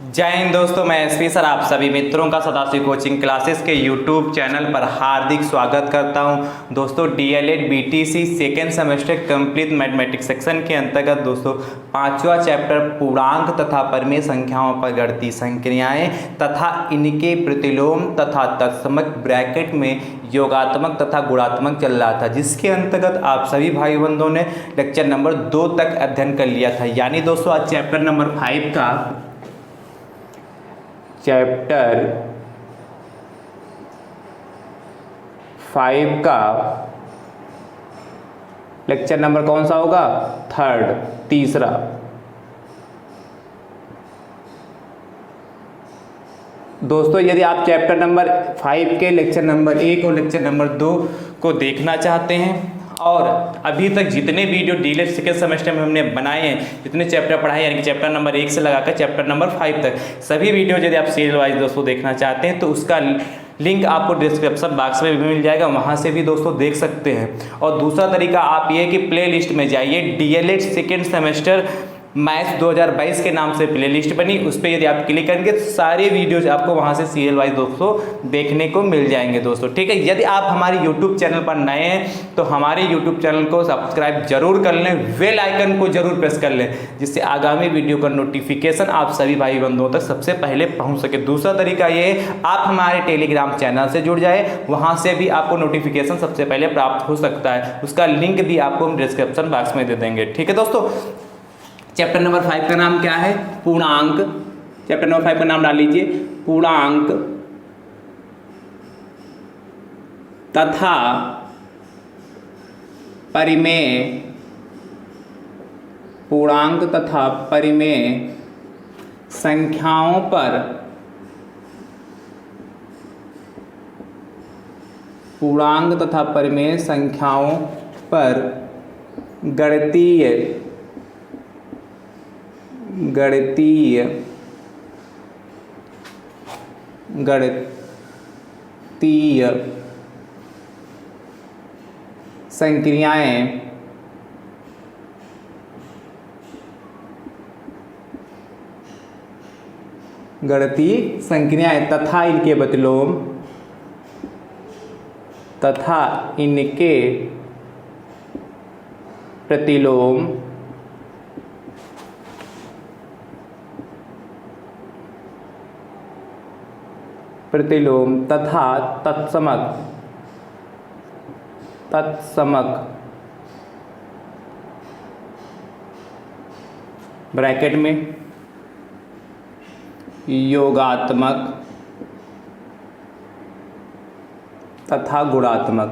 जय हिंद दोस्तों, मैं एसपी सर आप सभी मित्रों का सदाशिव कोचिंग क्लासेस के यूट्यूब चैनल पर हार्दिक स्वागत करता हूं। दोस्तों DElEd BTC second semester complete mathematics section के अंतर्गत दोस्तों पांचवा चैप्टर पूर्णांक तथा परिमेय संख्याओं पर गणती संक्रियाएं तथा इनके प्रतिलोम तथा तत्समक ब्रैकेट में योगात्मक तथा गुणात्मक चल रहा था, जिसके अंतर्गत आप सभी भाई बंधुओं ने लेक्चर नंबर 2 तक अध्ययन कर लिया था। यानी दोस्तों आज चैप्टर नंबर 5 का चैप्टर 5 का लेक्चर नंबर कौन सा होगा? तीसरा। दोस्तों यदि आप चैप्टर नंबर 5 के लेक्चर नंबर 1 और लेक्चर नंबर 2 को देखना चाहते हैं और अभी तक जितने वीडियो डीएलएड सेकेंड सेमेस्टर में हमने बनाए हैं, जितने चैप्टर पढ़ाए यानी कि चैप्टर नंबर 1 से लगाकर चैप्टर नंबर 5 तक सभी वीडियो यदि आप सीरियल वाइज दोस्तों देखना चाहते हैं तो उसका लिंक आपको डिस्क्रिप्शन बॉक्स में भी मिल जाएगा, वहाँ से भी दोस्तों देख सकते हैं। और दूसरा तरीका आप ये कि प्ले लिस्ट में जाइए, डीएलएड सेकेंड सेमेस्टर मैथ्स 2022 के नाम से प्लेलिस्ट बनी, उस पर यदि आप क्लिक करेंगे तो सारे वीडियोज आपको वहां से सीरियल वाइज दोस्तों देखने को मिल जाएंगे दोस्तों। ठीक है, यदि आप हमारे यूट्यूब चैनल पर नए हैं तो हमारे यूट्यूब चैनल को सब्सक्राइब जरूर कर लें, बेल आइकन को जरूर प्रेस कर लें, जिससे आगामी वीडियो का नोटिफिकेशन आप सभी भाई बंधुओं तक सबसे पहले पहुँच सके। दूसरा तरीका ये है आप हमारे टेलीग्राम चैनल से जुड़ जाए, वहाँ से भी आपको नोटिफिकेशन सबसे पहले प्राप्त हो सकता है, उसका लिंक भी आपको हम डिस्क्रिप्शन बॉक्स में दे देंगे। ठीक है दोस्तों, चैप्टर नंबर 5 का नाम क्या है? पूर्णांक। चैप्टर नंबर 5 का नाम डाल लीजिए पूर्णांक तथा परिमेय। पूर्णांक तथा परिमेय संख्याओं पर पूर्णांक तथा परिमेय संख्याओं पर गणितीय संक्रियाएं तथा इनके प्रतिलोम तथा तत्समक ब्रैकेट में योगात्मक तथा गुणात्मक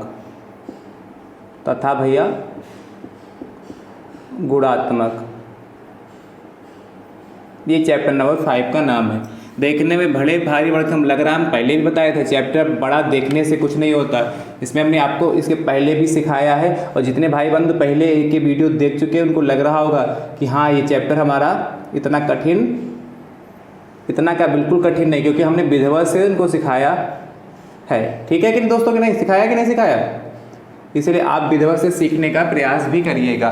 ये चैप्टर नंबर 5 का नाम है। देखने में बड़े भारी भरकम लग रहा है, हम पहले भी बताए थे चैप्टर बड़ा देखने से कुछ नहीं होता। इसमें हमने आपको इसके पहले भी सिखाया है और जितने भाई बंधु पहले के वीडियो देख चुके हैं उनको लग रहा होगा कि हाँ ये चैप्टर हमारा इतना क्या बिल्कुल कठिन नहीं, क्योंकि हमने विधिवत से उनको सिखाया है। ठीक है कि नहीं दोस्तों? कि नहीं सिखाया कि नहीं सिखाया? इसलिए आप विधिवत से सीखने का प्रयास भी करिएगा।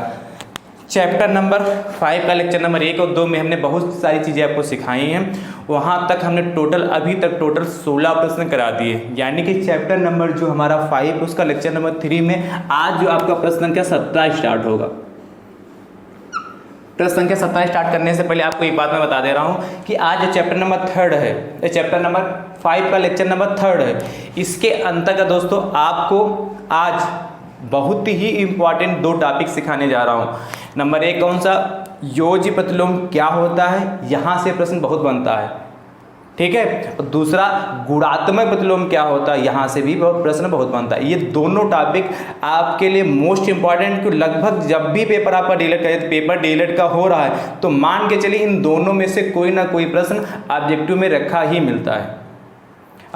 चैप्टर नंबर 5 का लेक्चर नंबर 1 और 2 में हमने बहुत सारी चीज़ें आपको सिखाई हैं। वहाँ तक हमने अभी तक टोटल 16 प्रश्न करा दिए, यानी कि चैप्टर नंबर जो हमारा 5 उसका लेक्चर नंबर 3 में आज जो आपका प्रश्न संख्या 17 स्टार्ट होगा। प्रश्न संख्या 17 स्टार्ट करने से पहले आपको एक बात मैं बता दे रहा हूँ कि आज जो चैप्टर नंबर 3 है, ये चैप्टर नंबर 5 का लेक्चर नंबर 3 है, इसके अंतर्गत दोस्तों आपको आज बहुत ही इंपॉर्टेंट 2 टॉपिक सिखाने जा रहा हूँ। नंबर 1 कौन सा? योज्य प्रतिलोम क्या होता है, यहाँ से प्रश्न बहुत बनता है। ठीक है, और दूसरा गुणात्मक प्रतिलोम क्या होता है, यहाँ से भी प्रश्न बहुत बनता है। ये दोनों टॉपिक आपके लिए मोस्ट इंपॉर्टेंट, क्योंकि लगभग जब भी पेपर आपका डीएलएड का पेपर डीएलएड का हो रहा है तो मान के चलिए इन दोनों में से कोई ना कोई प्रश्न ऑब्जेक्टिव में रखा ही मिलता है।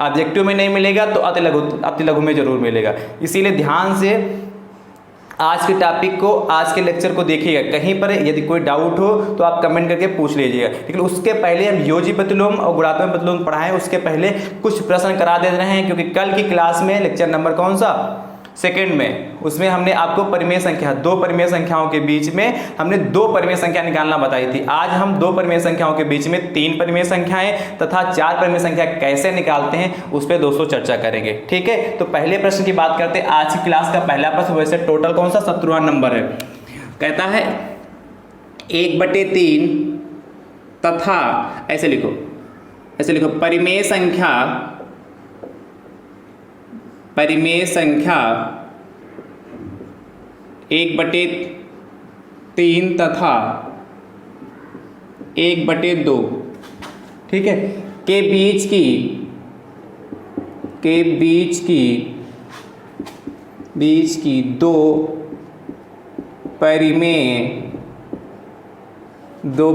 ऑब्जेक्टिव में नहीं मिलेगा तो अति लघु में जरूर मिलेगा। इसीलिए ध्यान से आज के टॉपिक को, आज के लेक्चर को देखिएगा। कहीं पर यदि कोई डाउट हो तो आप कमेंट करके पूछ लीजिएगा। लेकिन उसके पहले हम योज्य प्रतिलोम और गुणात्मक प्रतिलोम पढ़ाएं, उसके पहले कुछ प्रश्न करा दे रहे हैं, क्योंकि कल की क्लास में लेक्चर नंबर कौन सा सेकंड में उसमें हमने आपको परिमेय संख्या, दो परिमेय संख्याओं के बीच में हमने दो परिमेय संख्या निकालना बताई थी। आज हम दो परिमेय संख्याओं के बीच में तीन परिमेय संख्याएं तथा चार परिमेय संख्या कैसे निकालते हैं उस पर दोस्तों चर्चा करेंगे। ठीक है, तो पहले प्रश्न की बात करते हैं। आज की क्लास का पहला प्रश्न वैसे टोटल कौन सा 17वां नंबर है। कहता है 1/3 तथा ऐसे लिखो परिमेय संख्या 1/3 तथा 1/2, ठीक है, के बीच की दो परिमेय, दो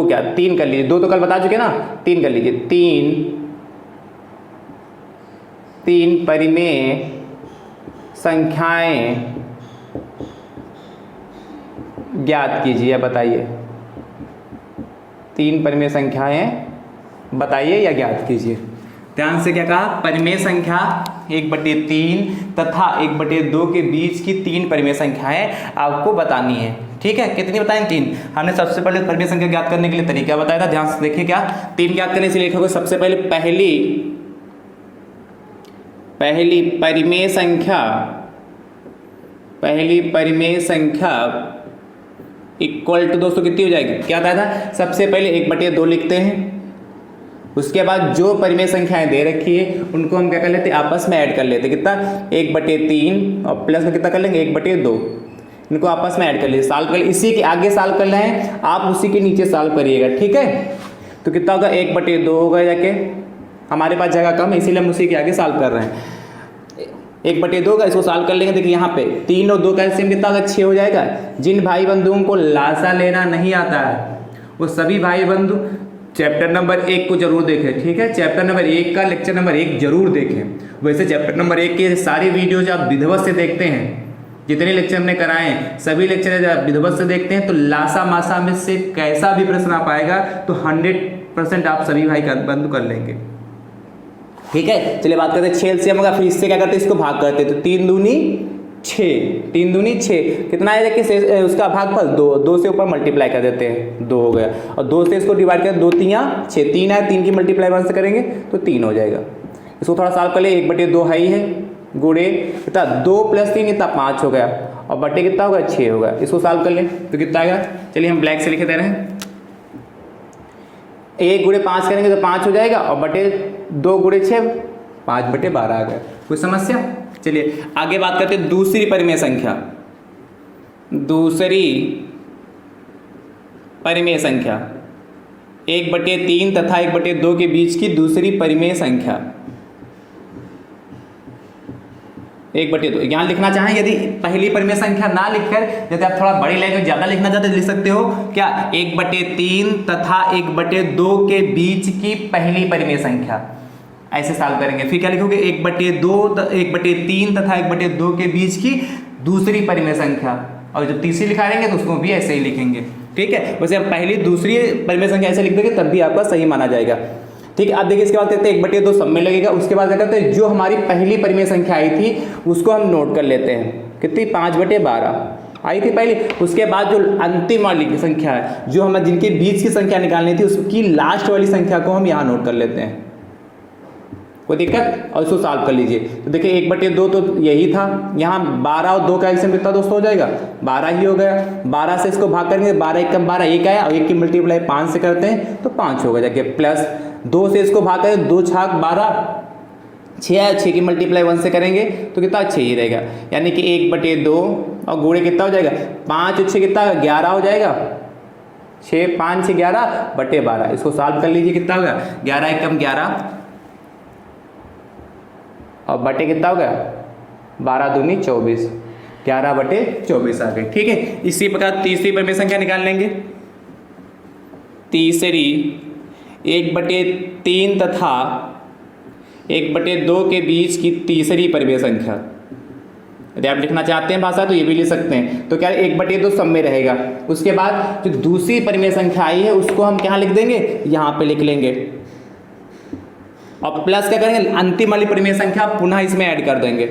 क्या तीन कर लीजिए, दो तो कल बता चुके ना, तीन कर लीजिए, तीन परिमेय संख्याएं ज्ञात कीजिए। बताइए, तीन परिमेय संख्याएं बताइए या ज्ञात कीजिए। ध्यान से क्या कहा, परिमेय संख्या 1/3 तथा 1/2 के बीच की तीन परिमेय संख्याएं आपको बतानी है। ठीक है, कितनी बताएं? तीन। हमने सबसे पहले परिमेय संख्या ज्ञात करने के लिए तरीका बताया था। ध्यान से देखिए, क्या तीन ज्ञात करने से लिखोगे, सबसे पहले पहली परिमेय संख्या इक्वल टू दोस्तों कितनी हो जाएगी, क्या बताया था? सबसे पहले 1/2 लिखते हैं, उसके बाद जो परिमेय संख्याएं दे रखी है उनको हम क्या कर लेते हैं, आपस में ऐड कर लेते हैं। कितना? 1/3 और प्लस में कितना कर लेंगे, 1/2, इनको आपस में ऐड कर लीजिए। सॉल्व कर, इसी के आगे सॉल्व करना है, आप उसी के नीचे सॉल्व करिएगा। ठीक है, तो कितना होगा, 1/2 होगा। जाके हमारे पास जगह कम है इसीलिए हम उसी के आगे सॉल्व कर रहे हैं। 1/2 होगा, इसको सॉल्व कर लेंगे। देखिए यहाँ पे 3 और 2 का एलसीएम कितना होगा, 6 हो जाएगा। जिन भाई बंधुओं को लासा लेना नहीं आता है वो सभी भाई बंधु चैप्टर नंबर 1 को जरूर देखें। ठीक है, चैप्टर नंबर 1 का लेक्चर नंबर 1 जरूर देखें। वैसे चैप्टर नंबर 1 के सारी वीडियो जो आप विधिवत से देखते हैं, जितने लेक्चर हमने कराए हैं सभी लेक्चर जब आप विधिवत से देखते हैं तो लासा मासा में से कैसा भी प्रश्न आ पाएगा तो 100% आप सभी भाई बंधु कर लेंगे। ठीक है, चलिए बात करते हैं 6 एलसीएम होगा, फिर इससे क्या करते हैं, इसको भाग करते हैं। तो 3 दूनी 6 कितना है, देखिए उसका भागफल 2 से ऊपर मल्टीप्लाई कर देते हैं, 2 हो गया। और 2 से इसको डिवाइड कर, 2 3 6, 3 है, 3 की मल्टीप्लाई 1 से करेंगे तो 3 हो जाएगा। इसको थोड़ा सॉल्व कर ले, 1/2 है ही है, गुणे कितना 2 + 3 कितना 5 हो गया, और बटे कितना होगा 6 होगा। इसको सॉल्व कर ले तो कितना आएगा, चलिए हम ब्लैक से लिखे दे रहे हैं। 1 × 5 करेंगे तो 5 हो जाएगा, और बटे 2 × 6 5/12 आ गया। कोई समस्या? चलिए आगे बात करते हैं दूसरी परिमेय संख्या। 1/3 तथा 1/2 के बीच की दूसरी परिमेय संख्या 1/2। यहाँ लिखना चाहें, यदि पहली परिमेय संख्या ना लिखकर यदि आप थोड़ा बड़ी लैंग्वेज ज़्यादा लिखना चाहते तो लिख सकते हो क्या, 1/3 तथा 1/2 के बीच की पहली परिमेय संख्या, ऐसे सॉल्व करेंगे। फिर क्या लिखोगे, 1/3 तथा 1/2 के बीच की दूसरी परिमेय संख्या, और जब तीसरी लिखाएंगे तो उसको भी ऐसे ही लिखेंगे। ठीक है, वैसे हम पहली दूसरी परिमेय संख्या ऐसे लिख देंगे तब भी आपका सही माना जाएगा। ठीक है, अब देखिए इसके बाद कहते हैं 1/2 सब में लगेगा। उसके बाद क्या करते हैं, जो हमारी पहली परिमेय संख्या आई थी उसको हम नोट कर लेते हैं, कितनी 5/12 आई थी पहली। उसके बाद जो अंतिम वाली संख्या है, जो हमें जिनके बीच की संख्या निकालनी थी उसकी लास्ट वाली संख्या को हम यहाँ नोट कर लेते हैं। कोई दिक्कत? और इसको सॉल्व कर लीजिए। तो देखिए 1/2 तो यही था, यहाँ 12 और 2 का एलसीएम कितना दोस्तों हो जाएगा, 12 ही हो गया। 12 से इसको भाग करेंगे, 12 × 12 1 आया, और 1 की मल्टीप्लाई 5 से करते हैं तो 5 होगा जाके, प्लस 2 से इसको भाग करें, 2 × 6 = 12, 6 है, 6 की मल्टीप्लाई 1 से करेंगे तो कितना 6 ही रहेगा। यानी कि 1/2 और गुणे कितना हो जाएगा, 5 और 6 कितना 11 हो जाएगा, 6 5 6 11/12। इसको सॉल्व कर लीजिए, कितना होगा 11 × 11 और बटे कितना हो गया 12 दूनी 24, 11/24 आ गई। ठीक है, इसी प्रकार तीसरी परिमेय संख्या निकाल लेंगे। तीसरी 1/3 तथा 1/2 के बीच की तीसरी परिमेय संख्या, यदि आप लिखना चाहते हैं भाषा तो ये भी लिख सकते हैं। तो क्या 1/2 सब में रहेगा। उसके बाद जो दूसरी परिमेय संख्या आई है उसको हम क्या लिख देंगे, यहाँ पे लिख लेंगे, और प्लस क्या करेंगे, अंतिम वाली परिमेय संख्या पुनः इसमें ऐड कर देंगे।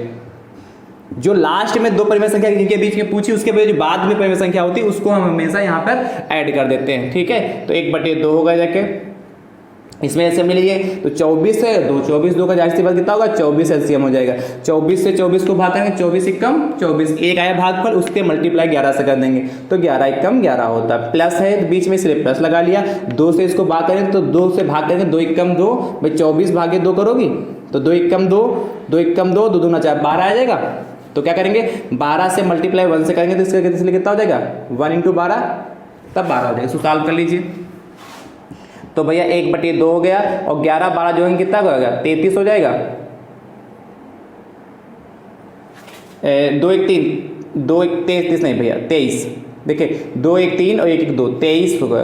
जो लास्ट में दो परिमेय संख्या जिनके बीच में पूछी उसके जो बाद में परिमेय संख्या होती है उसको हम हमेशा यहाँ पर ऐड कर देते हैं। ठीक है, तो 1/2 होगा जाके इसमें एलसीएम ले लीजिए तो 24 है 2, 24 2 का जाहिर सी बात कितना होगा 24 एलसीएम हो जाएगा। 24 से 24 को भाग करेंगे 24 एकम 24, एक आया भागफल उसके मल्टीप्लाई 11 से कर देंगे तो 11 एकम 11 होता है। प्लस है तो बीच में इसलिए प्लस लगा लिया। 2 से इसको भाग करेंगे तो 2 से भाग करेंगे 2 एकम 2, भाई 24 भागे 2 करोगी तो 2 एकम 2, 2 एकम 2, 2 दूना 4 12 आ जाएगा। तो क्या करेंगे 12 से मल्टीप्लाई 1 से करेंगे तो इसलिए कितना हो जाएगा 1 × 12 तब 12 हो जाएगा। इसको सॉल्व कर लीजिए तो भैया 1/2 हो गया और 11 12 जो है कितना होगा 33 हो जाएगा। 2 1 3 2 1 33 नहीं भैया 23, देखिए 2 1 3 और 1 1 2 23 होगा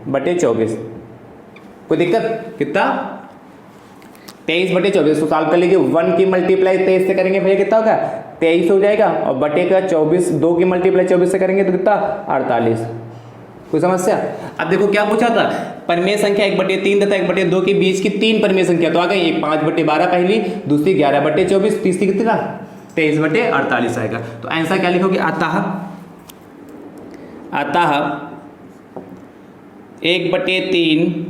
बटे 24। कोई दिक्कत कितना 23/24 को सॉल्व कर लीजिए। 1 की मल्टीप्लाई 23 से करेंगे भैया कितना होगा 23 हो जाएगा और बटे का 24, 2 की मल्टीप्लाई 24 से करेंगे तो कितना 48। कोई समस्या। अब देखो क्या पूछा था परिमेय संख्या 1/3 तथा 1/2 के बीच की 3 परिमेय संख्या तो आ गई, एक 5/12 पहली, दूसरी 11/24, तीसरी कितना 23/48 आएगा। तो आंसर क्या लिखोगे अतः 1/3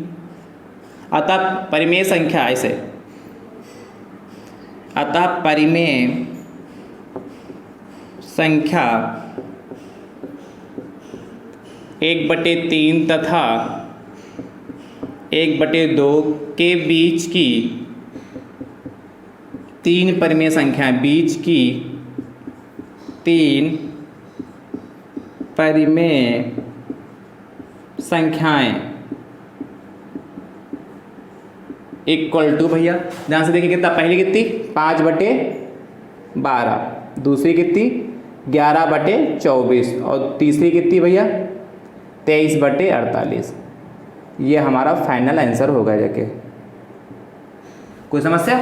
अतः परिमेय संख्या ऐसे अतः परिमेय संख्या 1/3 तथा 1/2 के बीच की 3 परिमेय संख्याएं, बीच की 3 परिमेय संख्याएं इक्वल टू भैया ध्यान से देखिए कितना पहली कितनी 5/12, दूसरी कितनी 11/24 और तीसरी कितनी भैया 23/48। ये हमारा फाइनल आंसर होगा जाके। कोई समस्या।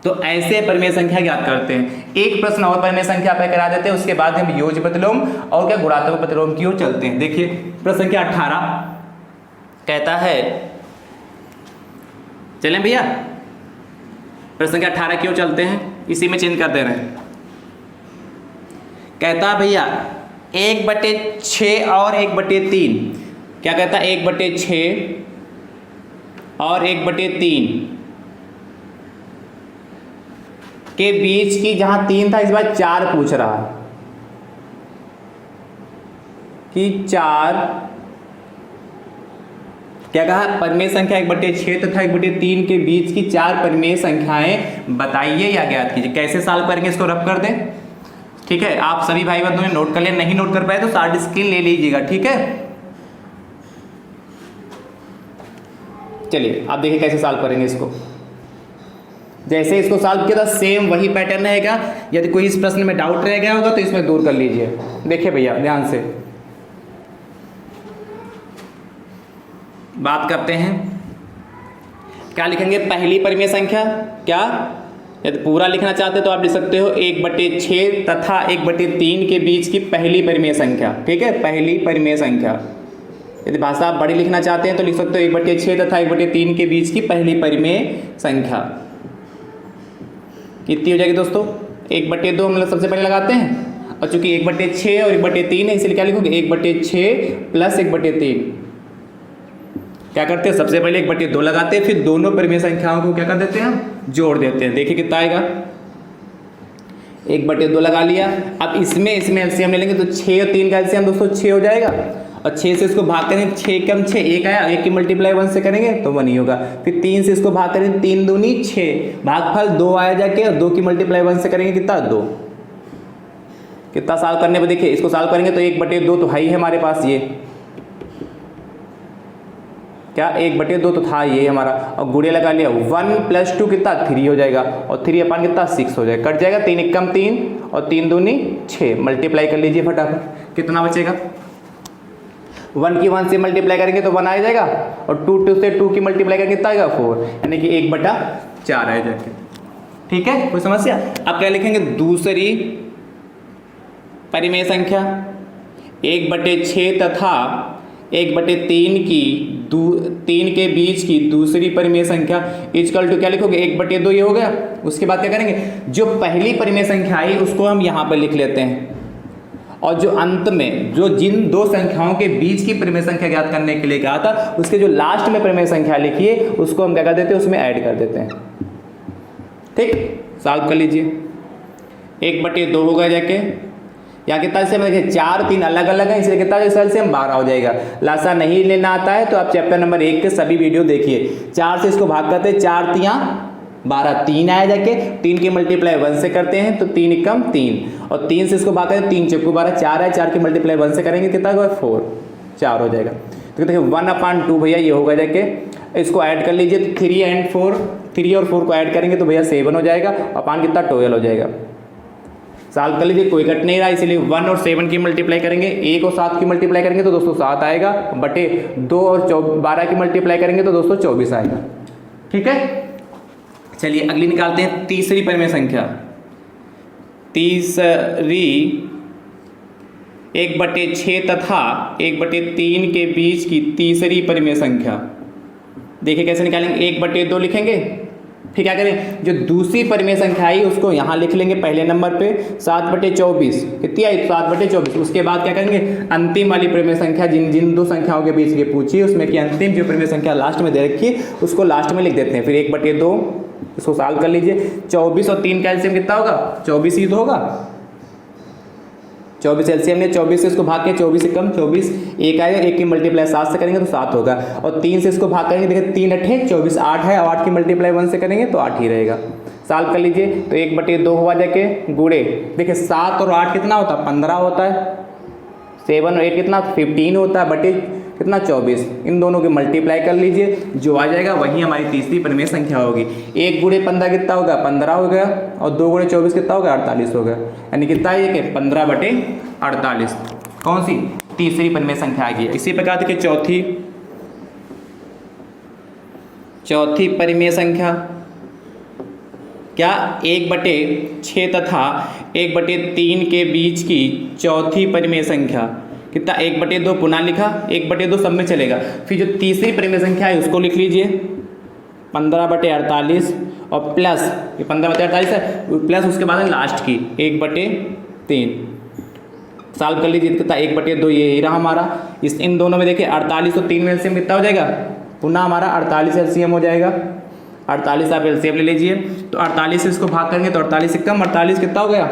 तो ऐसे परिमेय संख्या ज्ञात करते हैं। एक प्रश्न और परिमेय संख्या पे करा देते हैं उसके बाद हम योज्य प्रतिलोम और क्या गुणात्मक प्रतिलोम की ओर चलते हैं। देखिए प्रश्न संख्या 18 कहता है, चलें भैया प्रश्न संख्या 18 की ओर चलते हैं, इसी में चेंज कर दे रहे हैं। कहता है भैया 1/6 और 1/3 क्या कहता है 1/6 और 1/3 के बीच की जहां 3 था इस बार 4 पूछ रहा है कि 4 क्या कहा परिमेय संख्या 1/6 तथा 1/3 के बीच की 4 परिमेय संख्याएं बताइए या ज्ञात कीजिए। कैसे सॉल्व करेंगे इसको रब कर दें। ठीक है, आप सभी भाई बंधुओं ने नोट कर लिया, नहीं नोट कर पाए तो शॉर्ट स्क्रीन ले लीजिएगा। ठीक है, चलिए आप देखिए कैसे सॉल्व करेंगे इसको। जैसे इसको सॉल्व किया था सेम वही पैटर्न रहेगा। यदि कोई इस प्रश्न में डाउट रह गया होगा तो इसमें दूर कर लीजिए। देखिए भैया ध्यान से बात करते हैं। क्या लिखेंगे पहली परिमेय संख्या, क्या यदि पूरा लिखना चाहते तो आप लिख सकते हो 1/6 तथा 1/3 के बीच की पहली परिमेय संख्या। ठीक है, पहली परिमेय संख्या। यदि भाषा आप बड़ी लिखना चाहते हैं तो लिख सकते हो 1/6 तथा 1/3 के बीच की पहली परिमेय संख्या कितनी हो जाएगी दोस्तों 1/2 हम लोग सबसे पहले लगाते हैं और चूंकि 1/6 और 1/3 है इसलिए क्या लिखोगे 1/6 प्लस 1/3। क्या करते हैं सबसे पहले 1/2 लगाते हैं, फिर दोनों परिमेय संख्याओं को क्या कर देते हैं हम जोड़ देते हैं। देखिए कितना आएगा 1/2 लगा लिया। अब इसमें एलसीएम ले लेंगे तो 6 और 3 का एलसीएम दोस्तों 6 हो जाएगा और 6 से इसको भाग करेंगे 6 कम 6 1 आया, 1 की मल्टीप्लाई 1 से करेंगे तो 1 ही होगा। फिर 3 से इसको भाग करेंगे 3 दूनी 6, भागफल 2 आया जाके और 2 की मल्टीप्लाई 1 से करेंगे कितना 2। कितना सॉल्व करने पर देखिए इसको सॉल्व करेंगे तो 1/2 तो है ही हमारे पास, ये क्या 1/2 तो था ये हमारा और गुड़े लगा लिया 1 + 2 कितना 3 हो जाएगा और 3 अपन कितना 6 हो जाएगा। कट जाएगा 3 एकम 3 और 3 दूनी 6, मल्टीप्लाई कर लीजिए फटाफट कितना बचेगा। 1 की 1 से मल्टीप्लाई करेंगे तो 1 आ जाएगा और 2 से 2 की मल्टीप्लाई करेंगे कितना आएगा 4, यानी कि 1/4 आ जाएगा। ठीक है, कोई समस्या। अब क्या लिखेंगे दूसरी परिमेय संख्या 1/6 तथा 1/3 की 3 के बीच की दूसरी परिमेय संख्या इक्वल टू क्या लिखोगे 1/2 ये हो गया। उसके बाद क्या करेंगे, जो पहली परिमेय संख्या आई उसको हम यहाँ पर लिख लेते हैं, और जो अंत में जो जिन दो संख्याओं के बीच की परिमेय संख्या ज्ञात करने के लिए कहा था उसके जो लास्ट में परिमेय संख्या लिखी है उसको हम क्या कर देते हैं, उसमें ऐड कर देते हैं। ठीक, सॉल्व कर लीजिए। 1/2 होगा जाके, यहाँ कितना से देखिए 4 3 अलग अलग है, इसलिए कितना से हम 12 हो जाएगा। लासा नहीं लेना आता है तो आप चैप्टर नंबर 1 के सभी वीडियो देखिए। 4 से इसको भाग करते हैं, 4 3 12, 3 आया जाके, 3 की मल्टीप्लाई 1 से करते हैं तो 3 एकम 3, और 3 से इसको भाग करते हैं, 3 चौको 12, 4 है, 4 की मल्टीप्लाई 1 से करेंगे कितना होगा 4, 4 हो जाएगा। तो देखिए 1/2 भैया ये होगा जाके, इसको ऐड कर लीजिए तो 3 and 4, 3 और 4 को ऐड करेंगे तो भैया 7 हो जाएगा, अपान कितना 12 हो जाएगा। सॉल्व कर लीजिए, कोई कट नहीं रहा, इसलिए 1 और 7 की मल्टीप्लाई करेंगे, 1 और 7 की मल्टीप्लाई करेंगे तो दोस्तों 7 आएगा, बटे 2 और 12 की मल्टीप्लाई करेंगे तो दोस्तों 24 आएगा। ठीक है, चलिए अगली निकालते हैं तीसरी परिमेय संख्या। तीसरी 1/6 तथा 1/3 के बीच की तीसरी परिमेय संख्या। देखिए कैसे निकालेंगे, 1/2 लिखेंगे, फिर क्या करें, जो दूसरी परिमेय संख्या आई उसको यहाँ लिख लेंगे पहले नंबर पे 7/24, कितनी आई 7/24। उसके बाद क्या करेंगे, अंतिम वाली परिमेय संख्या जिन दो संख्याओं के बीच की पूछी उसमें की अंतिम जो परिमेय संख्या लास्ट में दे रखी उसको लास्ट में लिख देते हैं। फिर 1/2 इसको सॉल्व कर लीजिए। 24 और 3 का एलसीएम कितना होगा, 24 ही तो होगा। 24 एलसीएम में 24 से इसको भाग के 24 से कम 24, 1 आएगा, 1 की मल्टीप्लाई 7 से करेंगे तो 7 होगा, और 3 से इसको भाग करेंगे, देखिए 3 8 24, 8 है, और 8 की मल्टीप्लाई 1 से करेंगे तो 8 ही रहेगा। सॉल्व कर लीजिए तो 1/2 हुआ जाके गुड़े, देखिए 7 और 8 कितना होता है 15 होता है, 7 और 8 कितना 15 होता है, बटे कितना 24, इन दोनों की मल्टीप्लाई कर लीजिए, जो आ जाएगा वही हमारी तीसरी परिमेय संख्या होगी। 1 गुणे 15 कितना होगा 15 हो गया, और 2 गुणे 24 कितना होगा 48 हो गया, यानी कितना है कि 15/48 कौन सी तीसरी परिमेय संख्या आ गई। इसी प्रकार देखिए चौथी परिमेय संख्या क्या, 1/6 तथा 1/3 के बीच की चौथी परिमेय संख्या कितना 1/2 पुनः लिखा, 1/2 सब में चलेगा। फिर जो तीसरी परिमेय संख्या है उसको लिख लीजिए 15/48, और प्लस ये 15/48 है, प्लस उसके बाद लास्ट की 1/3। सॉल्व कर लीजिए कितना 1/2 ये रहा हमारा। इन दोनों में देखिए 48 और 3 में एलसीएम कितना हो जाएगा, पुनः हमारा 48 एलसीएम हो जाएगा। 48 आप एलसीएम ले लीजिए, तो 48 से इसको भाग करेंगे तो 48 से कम 48 कितना हो गया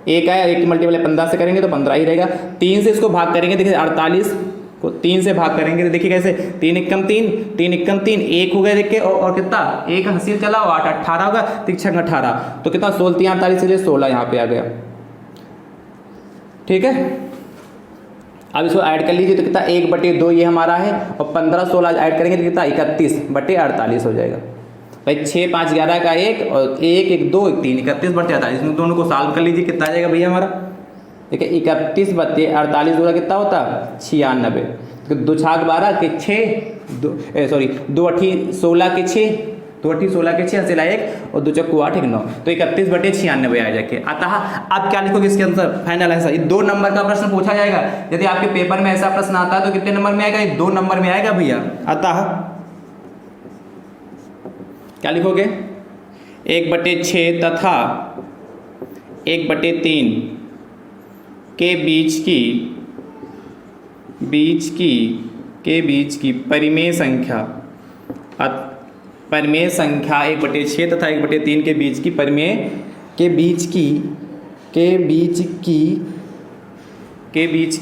1 आया, 1 की मल्टीप्लाई 15 से करेंगे तो 15 ही रहेगा। 3 से इसको भाग करेंगे, देखिए 48 को 3 से भाग करेंगे तो देखिए कैसे 3 एकम 3, 3 एकम 3, 1 हो गया देखिए, और कितना 1 हंसी चला 8 18 होगा, 3 6 18, तो कितना 16 3 48 से 16 यहाँ पे आ गया। ठीक है, अब इसको ऐड कर लीजिए तो कितना 1/2 ये हमारा है, और 15 16 ऐड करेंगे तो कितना 31/48 हो जाएगा। भाई 6 5 11 का 1 और 1 1 2 1 3 31/48, इसमें दोनों को सॉल्व कर लीजिए कितना आ जाएगा भैया हमारा, देखिए 31/48 होगा कितना होता 96, तो 2 छाक 12 के 6 2 8 16 के 6, 2 8 16 के 6 हंसी 1 और 2 चक्कू 8 1 9, तो 31/96 आ जाके। अतः आप क्या लिखोगे इसके आंसर फाइनल आंसर, 2 नंबर का प्रश्न पूछा जाएगा। यदि आपके पेपर में ऐसा प्रश्न आता है तो कितने नंबर में आएगा, 2 नंबर में आएगा भैया। अतः क्या लिखोगे 1/6 तथा 1/3 के बीच की परिमेय संख्या 1/6 तथा 1/3 के बीच की परिमेय के बीच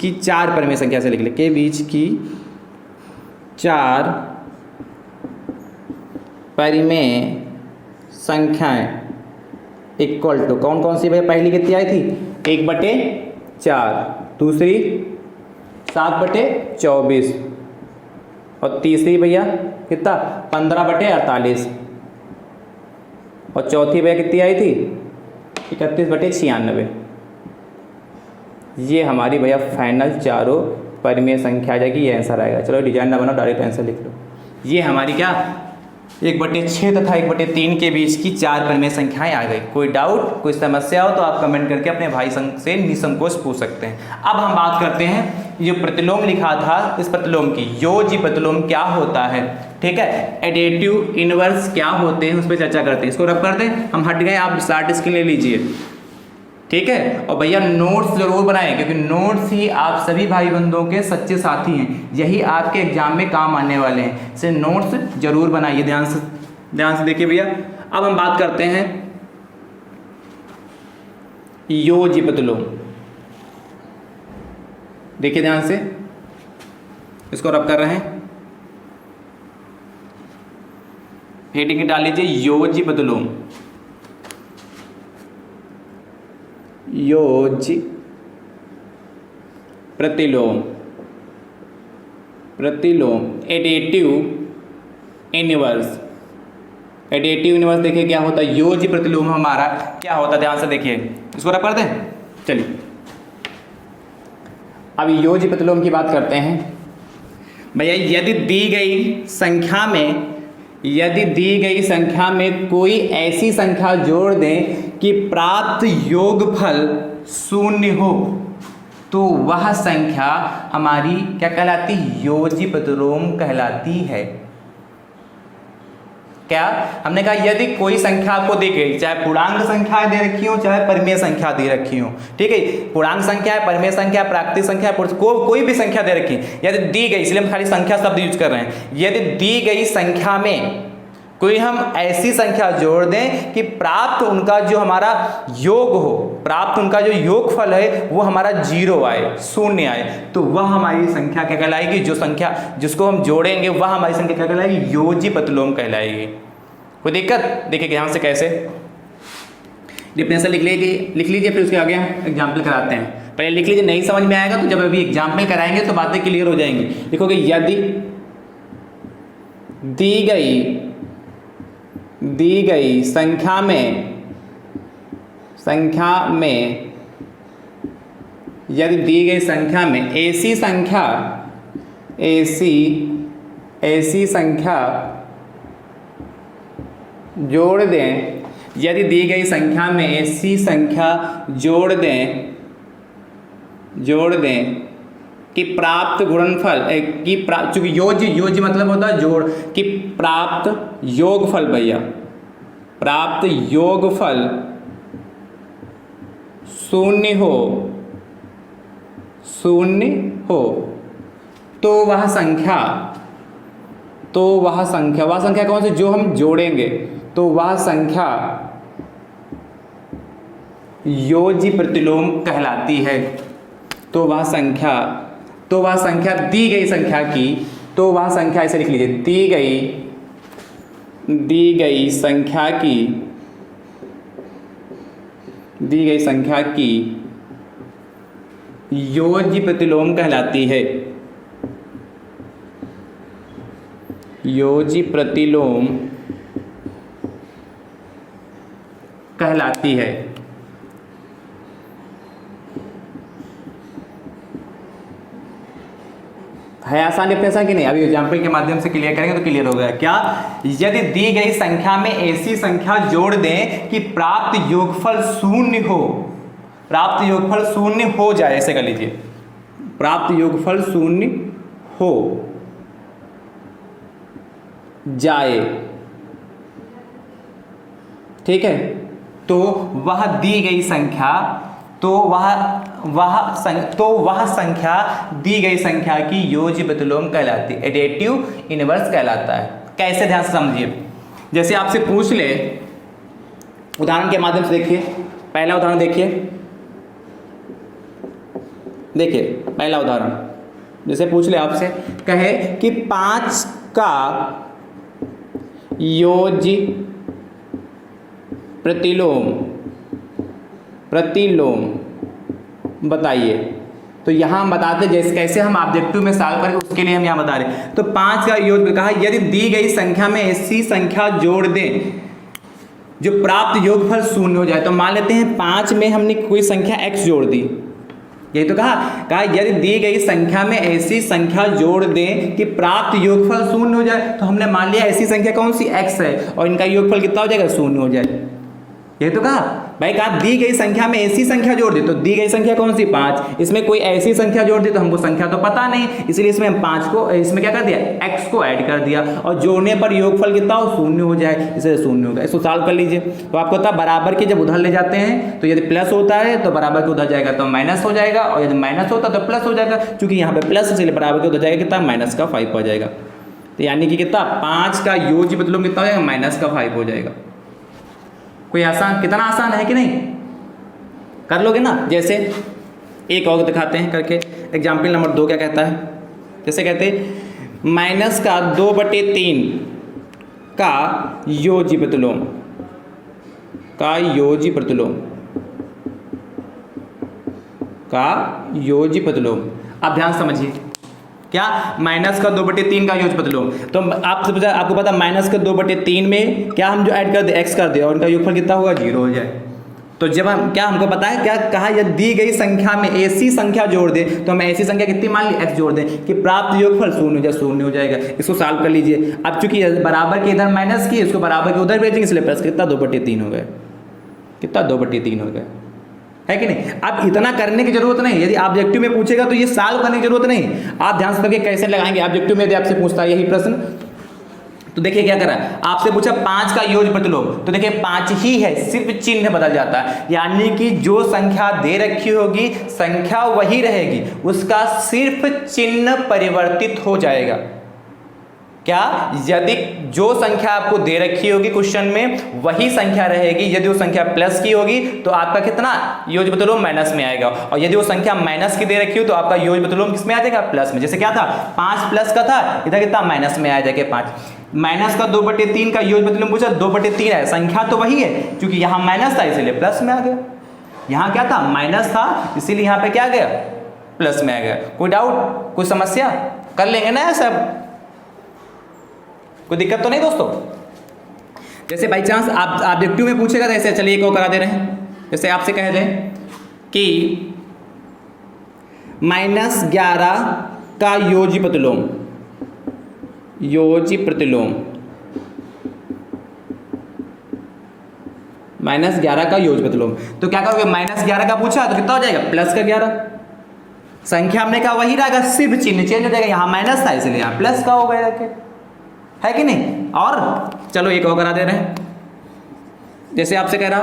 की 4 परिमेय संख्या से लिख ले, के बीच की 4 परिमेय संख्याएं इक्वल टू कौन कौन सी भैया, पहली कितनी आई थी 1/4, दूसरी 7/24, और तीसरी भैया कितना 15/48, और चौथी भैया कितनी आई थी 31/96। ये हमारी भैया फाइनल चारों परिमेय संख्या आ जाएगी, ये आंसर आएगा। चलो डिजाइन ना बनाओ, डायरेक्ट आंसर लिख लो। ये हमारी क्या 1/6 तथा 1/3 के बीच की 4 परिमेय संख्याएं आ गई। कोई डाउट, कोई समस्या हो तो आप कमेंट करके अपने भाई से निसंकोच पूछ सकते हैं। अब हम बात करते हैं जो प्रतिलोम लिखा था, इस प्रतिलोम की योज्य प्रतिलोम क्या होता है, ठीक है, एडिटिव इनवर्स क्या होते हैं, उस पर चर्चा करते हैं। इसको रब कर दें, हम हट गए, आप स्टार्ट स्क्रीन ले लीजिए, ठीक है। और भैया नोट्स जरूर बनाएं, क्योंकि नोट्स ही आप सभी भाई बंधुओं के सच्चे साथी हैं, यही आपके एग्जाम में काम आने वाले हैं। इसलिए नोट्स जरूर बनाइए, ध्यान से देखिए भैया। अब हम बात करते हैं योज्य प्रतिलोम। देखिए ध्यान से, इसको रब कर रहे हैं, हेडिंग डाल लीजिए योज्य प्रतिलोम। योज्य प्रतिलोम, प्रतिलोम एडिटिव इनवर्स। एडिटिव इनवर्स देखिए क्या होता है, योज्य प्रतिलोम हमारा क्या होता है, ध्यान से देखिए, इसको रब कर दें। चलिए अब योज्य प्रतिलोम की बात करते हैं। भैया यदि दी गई संख्या में कोई ऐसी संख्या जोड़ दें कि प्राप्त योगफल 0 हो, तो वह संख्या हमारी क्या कहलाती है, योज्य प्रतिलोम कहलाती है। क्या हमने कहा, यदि कोई संख्या आपको दी गई, चाहे पूर्णांक संख्या दे रखी हो चाहे परिमेय संख्या दे रखी हो, ठीक है, पूर्णांक संख्या है, परिमेय संख्या, प्राकृतिक संख्या, कोई भी संख्या दे रखी, यदि दी गई, इसलिए हम खाली संख्या शब्द यूज कर रहे हैं, यदि दी गई संख्या में कोई हम ऐसी संख्या जोड़ दें कि प्राप्त उनका जो हमारा योग हो, प्राप्त उनका जो योगफल है वो हमारा 0 आए, 0 आए, तो वह हमारी संख्या क्या कहलाएगी, जो संख्या जिसको हम जोड़ेंगे वह हमारी संख्या क्या कहलाएगी, योज्य प्रतिलोम कहलाएगी। कोई दिक्कत? देखिए ध्यान से कैसे, डिफरेंशियल लिख लीजिए, फिर उसके आगे हम एग्जाम्पल कराते हैं। पहले लिख लीजिए, नहीं समझ में आएगा तो जब अभी एग्जाम्पल कराएंगे तो बातें क्लियर हो जाएंगी। देखोगे, यदि दी गई संख्या में यदि दी गई संख्या में ऐसी संख्या जोड़ दें, यदि दी गई संख्या में ऐसी संख्या जोड़ दें कि प्राप्त गुणनफल चूंकि योज्य मतलब होता है जोड़, कि प्राप्त योगफल, भैया प्राप्त योगफल 0 हो, तो वह संख्या कौन सी जो हम जोड़ेंगे, तो वह संख्या योज्य प्रतिलोम कहलाती है। तो वह संख्या दी गई संख्या की, तो वह संख्या ऐसे लिख लीजिए, दी गई संख्या की योज्य प्रतिलोम कहलाती है। योज्य प्रतिलोम कहलाती है। आसान डिफरेंस कि नहीं, अभी एग्जाम्पल के माध्यम से क्लियर करेंगे तो क्लियर हो गया। क्या, यदि दी गई संख्या में ऐसी संख्या जोड़ दें कि प्राप्त योगफल 0 हो, प्राप्त योगफल 0 हो जाए, ऐसे कर लीजिए, प्राप्त योगफल 0 हो जाए, ठीक है, तो वह दी गई संख्या, तो वह संख्या दी गई संख्या की योज्य प्रतिलोम कहलाती है, एडिटिव इनवर्स कहलाता है। कैसे, ध्यान से समझिए। जैसे आपसे पूछ ले, उदाहरण के माध्यम से देखिए, पहला उदाहरण देखिए पहला उदाहरण, जैसे पूछ ले आपसे, कहे कि 5 का योज्य प्रतिलोम बताइए। तो यहाँ हम बताते जैसे कैसे हम ऑब्जेक्टिव में सॉल्व करें, उसके लिए हम यहाँ बता रहे हैं। तो 5 का योग कहा, यदि दी गई संख्या में ऐसी संख्या जोड़ दें जो प्राप्त योगफल 0 हो जाए। तो मान लेते हैं 5 में हमने कोई संख्या x जोड़ दी, यही तो कहा यदि दी गई संख्या में ऐसी संख्या जोड़ दें कि प्राप्त योगफल शून्य हो जाए। तो हमने मान लिया ऐसी संख्या कौन सी x है और इनका योगफल कितना हो जाएगा, शून्य हो जाए। यही तो कहा भाई, कहा दी गई संख्या में ऐसी संख्या जोड़ दे। तो दी गई संख्या कौन सी, 5, इसमें कोई ऐसी संख्या जोड़ दी तो हमको संख्या तो पता नहीं, इसलिए इसमें हम 5 को इसमें क्या कर दिया, x को ऐड कर दिया और जोड़ने पर योगफल कितना हो, शून्य हो जाए, इसलिए शून्य होगा। इसको सॉल्व कर लीजिए। तो आपको पता बराबर के जब उधर ले जाते हैं तो यदि प्लस होता है तो बराबर के उधर जाएगा तो माइनस हो जाएगा, और यदि माइनस होता तो प्लस हो जाएगा। क्योंकि यहाँ पे प्लस इसलिए बराबर के उधर जाएगा कितना, माइनस का 5 हो जाएगा। तो यानी कि कितना, 5 का योग मतलब कितना हो जाएगा, माइनस का 5 हो जाएगा। कोई आसान, कितना आसान है कि नहीं, कर लोगे ना। जैसे एक और दिखाते हैं करके, एग्जाम्पल नंबर 2 क्या कहता है, जैसे कहते हैं माइनस का 2/3 का योजी प्रतिलोम, का योजी प्रतिलोम, का योजी प्रतिलोम। आप ध्यान समझिए, क्या, माइनस का 2/3 का योज प्रतिलोम। तो आपसे पूछा, आपको पता माइनस का 2/3 में क्या हम जो ऐड कर दे, x कर दे और उनका योगफल कितना होगा, 0 हो जाए। तो जब हम क्या, हमको पता है क्या कहा, यदि दी गई संख्या में ऐसी संख्या जोड़ दे तो हम ऐसी संख्या कितनी मान ली, x जोड़ दें कि प्राप्त योगफल शून्य हो जाए, शून्य हो जाएगा। इसको सॉल्व कर लीजिए। अब चूंकि बराबर के इधर माइनस की, इसको बराबर के उधर भेजेंगे, इसलिए प्लस कितना, 2/3 हो गए, कितना 2/3 हो गए, है कि नहीं। अब इतना करने की जरूरत नहीं, यदि ऑब्जेक्टिव में पूछेगा तो ये सॉल्व करने की जरूरत नहीं। आप ध्यान से देखिए कैसे लगाएंगे ऑब्जेक्टिव में, यदि आपसे पूछता है यही प्रश्न। तो देखिए क्या करा, आपसे पूछा 5 का योग प्रतिलोम, तो देखिए 5 ही है, सिर्फ चिन्ह बदल जाता है। यानी कि जो संख्या दे रखी होगी संख्या वही रहेगी, उसका सिर्फ चिन्ह परिवर्तित हो जाएगा। क्या, यदि जो संख्या आपको दे रखी होगी क्वेश्चन में वही संख्या रहेगी। यदि वो संख्या प्लस की होगी तो आपका कितना योज प्रतिलोम माइनस में आएगा, और यदि वो संख्या माइनस की दे रखी हो तो आपका योज प्रतिलोम किस में आ जाएगा, प्लस में। जैसे क्या था, 5 प्लस का था, इधर कितना माइनस में आ जाएगा 5। माइनस का 2/3 का योज प्रतिलोम पूछा, 2/3 है, संख्या तो वही है, क्योंकि यहाँ माइनस था इसलिए प्लस में आ गया। यहाँ क्या था, माइनस था, इसीलिए यहाँ पे क्या आ गया, प्लस में आ गया। कोई डाउट, कोई समस्या, कर लेंगे ना सब, कोई दिक्कत तो नहीं दोस्तों। जैसे बाई चांस आप ऑब्जेक्टिव में पूछेगा तो ऐसे, चलिए एक और करा दे रहे हैं। जैसे आपसे कह दें कि -11 का योजी प्रतिलोम, योजी प्रतिलोम, -11 का योजी प्रतिलोम, तो क्या करोगे, -11 का पूछा तो कितना हो जाएगा, प्लस का 11। संख्या हमने कहा वही रहेगा, सिर्फ चिन्ह चेंज हो जाएगा, यहाँ माइनस था इसलिए यहाँ प्लस का हो गया, है कि नहीं। और चलो एक और करा दे रहे हैं। जैसे आपसे कह रहा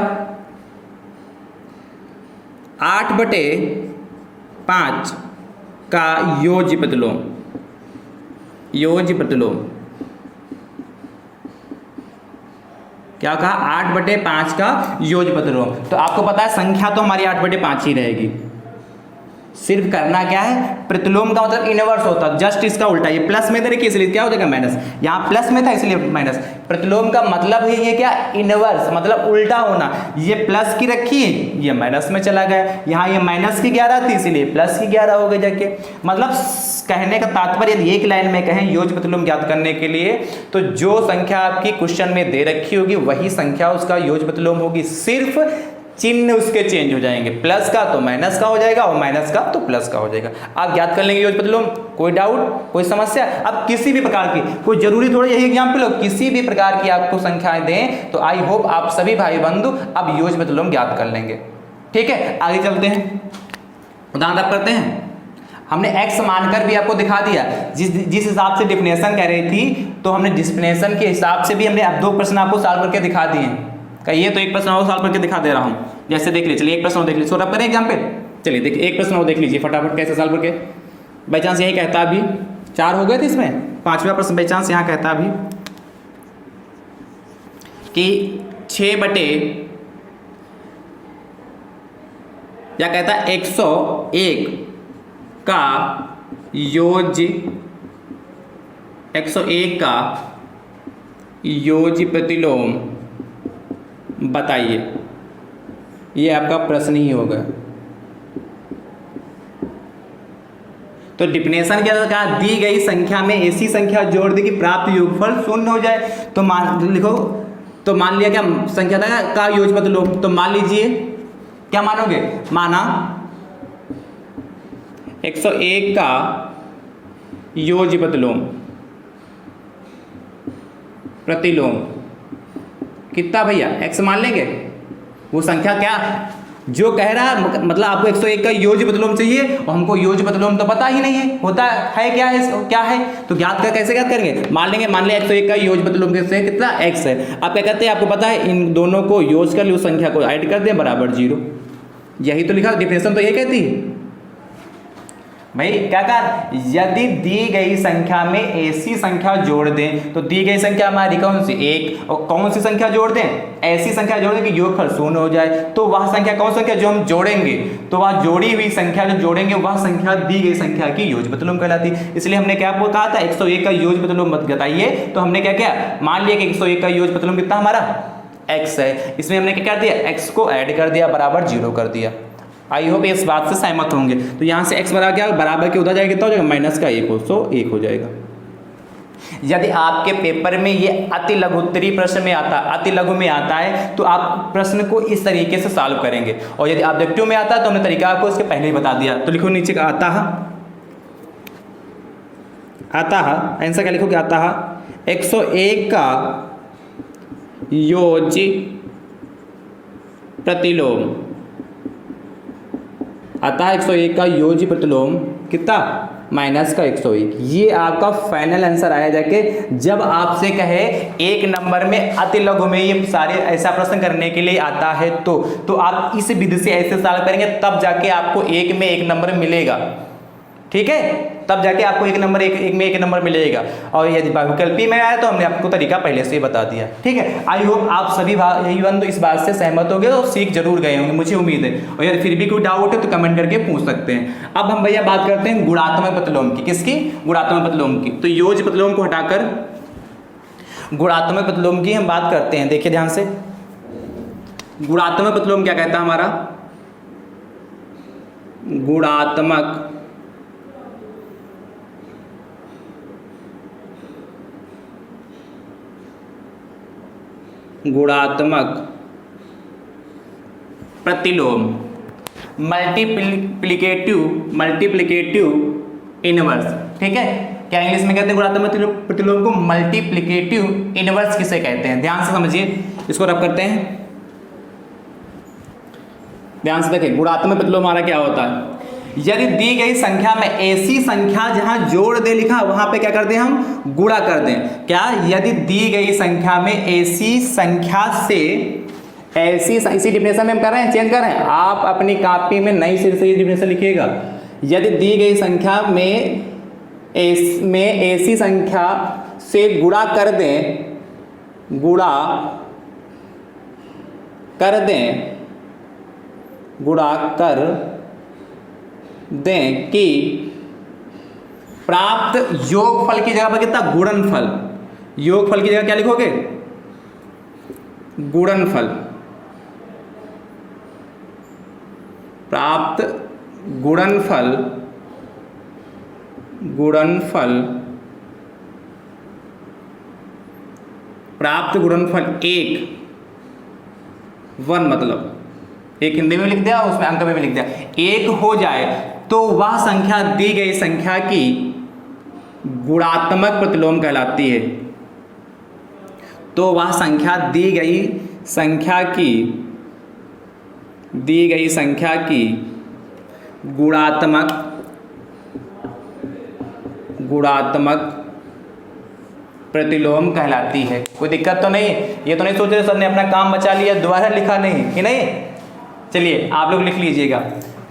8/5 का योजी प्रतिलोम, योजी प्रतिलोम, क्या कहा, 8/5 का योज प्रतिलोम। तो आपको पता है संख्या तो हमारी 8/5 ही रहेगी, सिर्फ करना क्या है, प्रतिलोम का मतलब इनवर्स होता है, जस्ट इसका उल्टा। ये प्लस में देखिए इसलिए क्या हो जाएगा माइनस, यहाँ प्लस में था इसलिए माइनस। प्रतिलोम का मतलब ही ये क्या, इनवर्स, मतलब उल्टा होना। ये प्लस की रखी, ये माइनस में चला गया, यहाँ ये माइनस की 11 थी इसलिए प्लस की 11 हो गई जाके। मतलब कहने का तात्पर्य यदि एक लाइन में कहें योज प्रतिलोम ज्ञात करने के लिए, तो जो संख्या आपकी क्वेश्चन में दे रखी होगी वही संख्या उसका योज प्रतिलोम होगी, सिर्फ चिन्ह उसके चेंज हो जाएंगे, प्लस का तो माइनस का हो जाएगा और माइनस का तो प्लस का हो जाएगा। आप ज्ञात कर लेंगे योज प्रतिलोम। कोई डाउट, कोई समस्या। अब किसी भी प्रकार की, कोई जरूरी थोड़ा यही एग्जाम्पल हो, किसी भी प्रकार की आपको संख्याएं दें तो आई होप आप सभी भाई बंधु अब योज प्रतिलोम ज्ञात कर लेंगे। ठीक है, आगे चलते हैं, उदाहरण आप करते हैं। हमने x मानकर भी आपको दिखा दिया, जिस हिसाब से डिफिनेशन कह रही थी, तो हमने डिफिनेशन के हिसाब से भी हमने अब 2 प्रश्न आपको सॉल्व करके दिखा दिए। ये तो एक प्रश्न और सॉल्व करके दिखा दे रहा हूँ। जैसे देख लीजिए, चलिए एक प्रश्न और देख लीजिए, सॉल्व करें एग्जाम्पल। चलिए देखिए एक प्रश्न और देख लीजिए फटाफट कैसे सॉल्व करके। बाई चांस यही कहता अभी 4 हो गए थे इसमें, 5वां प्रश्न बाई चांस यहाँ कहता अभी कि 6/, या कहता 101 का योज, 101 का योजी प्रतिलोम बताइए। ये आपका प्रश्न ही होगा। तो डिफिनेशन क्या कहा, दी गई संख्या में ऐसी संख्या जोड़ दी कि प्राप्त योगफल 0 हो जाए। तो मान लिखो, तो मान लिया क्या संख्या था का योज प्रतिलोम, तो मान लीजिए क्या मानोगे, माना 101 का योज्य प्रतिलोम कितना भैया, x मान लेंगे। वो संख्या क्या जो कह रहा है, मतलब आपको 101 का योज्य प्रतिलोम चाहिए और हमको योज्य प्रतिलोम तो पता ही नहीं है, होता है क्या है तो कैसे ज्ञात करेंगे। मान लिया 101 का योज्य प्रतिलोम किससे कितना x है। आप क्या कहते हैं, आपको पता है इन दोनों को योग कर लो, उस संख्या को ऐड कर दें बराबर 0। यही तो लिखा, डिफिनेशन तो यही कहती है भाई। क्या कहा, यदि दी गई संख्या में ऐसी संख्या जोड़ दें, तो दी गई संख्या हमारी कौन सी 1, और कौन सी संख्या जोड़ दें, ऐसी संख्या जोड़ दें कि योगफल 0 हो जाए, तो वह संख्या कौन सी संख्या जो हम जोड़ेंगे, तो वह जोड़ी हुई संख्या जो जोड़ेंगे वह संख्या दी गई संख्या की योज्य प्रतिलोम कहलाती है। इसलिए हमने क्या कहा था, 101 का योज्य प्रतिलोम बताइए, तो हमने क्या किया, मान लिया कि 101 का योज्य प्रतिलोम कितना हमारा x है। इसमें हमने क्या कर दिया, x को ऐड कर दिया बराबर 0 कर दिया। आई होप इस बात से सहमत होंगे। तो यहाँ से x बराबर क्या बराबर के उधर जाएगा, कितना हो जाएगा -1 हो, तो 1 हो जाएगा। यदि आपके पेपर में ये अति लघुत्तरी प्रश्न में आता है, अति लघु में आता है, तो आप प्रश्न को इस तरीके से सॉल्व करेंगे। और यदि ऑब्जेक्टिव में आता है तो हमने तरीका आपको इसके पहले ही बता दिया। तो लिखो नीचे का आता है आंसर क्या लिखोगे, आता है 101 का योज्य प्रतिलोम, आता है 101 का योज्य प्रतिलोम कितना -101। ये आपका फाइनल आंसर आया जाके जब आपसे कहे एक नंबर में अति लघु में ये सारे ऐसा प्रश्न करने के लिए आता है, तो आप इस विधि से ऐसे सॉल्व करेंगे, तब जाके आपको एक में एक नंबर मिलेगा। ठीक है, तब जाके आपको एक में एक नंबर मिलेगा। और यदि बहुविकल्पी में आया तो हमने आपको तरीका पहले से ही बता दिया। ठीक है, आई होप आप सभी भाई बंधु इस बात से सहमत हो गए और सीख जरूर गए होंगे, मुझे उम्मीद है। और यदि फिर भी कोई डाउट है तो कमेंट करके पूछ सकते हैं। अब हम भैया बात करते हैं गुणात्मक प्रतिलोम की। किसकी, गुणात्मक प्रतिलोम की। तो योज्य प्रतिलोम को हटाकर गुणात्मक प्रतिलोम की हम बात करते हैं। देखिए ध्यान से, गुणात्मक प्रतिलोम क्या कहता है हमारा, गुणात्मक प्रतिलोम मल्टीप्लिकेटिव इनवर्स। ठीक है, क्या इंग्लिश में कहते हैं गुणात्मक प्रतिलोम को, मल्टीप्लिकेटिव इनवर्स किसे कहते हैं। ध्यान से समझिए, इसको रब करते हैं, ध्यान से देखिए। गुणात्मक प्रतिलोम हमारा क्या होता है, यदि दी गई संख्या में ऐसी संख्या जहां जोड़ दे लिखा वहां पे क्या कर दें, हम गुणा कर दें। क्या, यदि दी गई संख्या में ऐसी संख्या से इसी डिफिनेशन में हम कर रहे हैं, चेंज कर रहे हैं। आप अपनी कॉपी में नई सिरे से ये डिफिनेशन लिखिएगा। यदि दी गई संख्या में ऐसी संख्या से गुणा कर दें कि प्राप्त योगफल की जगह पर कितना, गुणनफल। योगफल की जगह क्या लिखोगे, गुणनफल। प्राप्त गुणनफल प्राप्त गुणनफल 1 मतलब एक हिंदी में लिख दिया, उसमें अंक में भी लिख दिया, 1 हो जाए तो वह संख्या दी गई संख्या की गुणात्मक प्रतिलोम कहलाती है। तो वह संख्या दी गई संख्या की गुणात्मक प्रतिलोम कहलाती है। कोई दिक्कत तो नहीं, ये तो नहीं सोच रहे सर ने अपना काम बचा लिया, दोबारा लिखा नहीं कि नहीं। चलिए आप लोग लिख लीजिएगा,